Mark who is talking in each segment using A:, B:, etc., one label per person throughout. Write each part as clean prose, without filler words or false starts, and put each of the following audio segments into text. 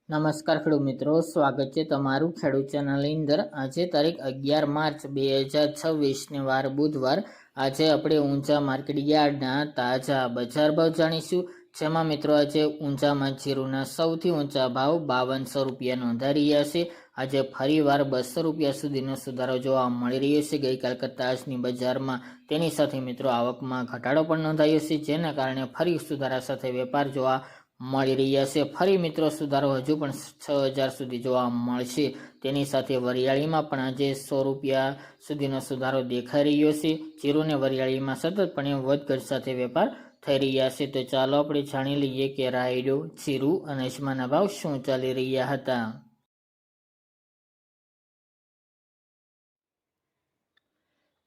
A: નમસ્કાર ખેડૂત મિત્રો, સ્વાગત છે તમારું ખેડૂત ચેનલની અંદર। આજે તારીખ 11 માર્ચ 2026 ને વાર બુધવાર। આજે આપણે ઊંચા માર્કેટ યાર્ડના તાજા બજાર ભાવ જાણીશું, જેમાં મિત્રો આજે ઊંચામાં જીરુના સૌથી ઊંચા ભાવ 5200 રૂપિયા નોંધાઈ રહ્યા છે। આજે ફરીવાર 200 રૂપિયા સુધીનો સુધારો જોવા મળી રહ્યો છે ગઈકાલ કરતાં આજની બજારમાં। તેની સાથે મિત્રો આવકમાં ઘટાડો પણ નોંધાયો છે, જેના કારણે ફરી સુધારા સાથે વેપાર જોવા મળી રહ્યા છે। ફરી મિત્રો સુધારો હજુ પણ 6000 સુધી જોવા મળશે। તેની સાથે વરિયાળીમાં પણ આજે 100 રૂપિયા સુધીનો સુધારો દેખાઈ રહ્યો છે। જીરું અને વરિયાળીમાં સતતપણે વધઘટ સાથે વેપાર થઈ રહ્યા છે। તો ચાલો આપણે જાણી લઈએ કે રાયડો, જીરું અને અજમાના ભાવ શું ચાલી રહ્યા હતા।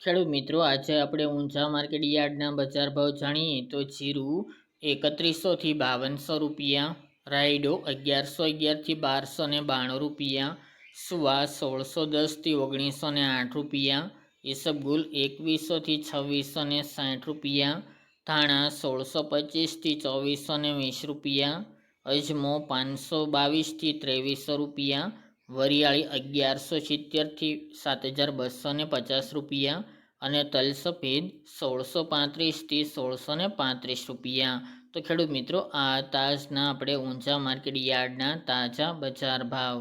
A: ખેડૂત મિત્રો, આજે આપણે ઊંચા માર્કેટ યાર્ડના બજાર ભાવ જાણીએ તો જીરું 3100 થી 5200 રૂપિયા, રાયડો 1111 થી 1292 રૂપિયા, સુવા 1610 થી 1908 રૂપિયા, ઈસબગુલ 2100 થી 2660 રૂપિયા, ધાણા 1625 થી 2420 રૂપિયા, અજમો 522 થી 2300 રૂપિયા, વરિયાળી 1170 થી 7250 રૂપિયા અને તલ સફેદ 1635 થી 1635 રૂપિયા। તો ખેડૂત મિત્રો, આ તાજના આપણે ઊંચા માર્કેટ યાર્ડના તાજા બજાર ભાવ।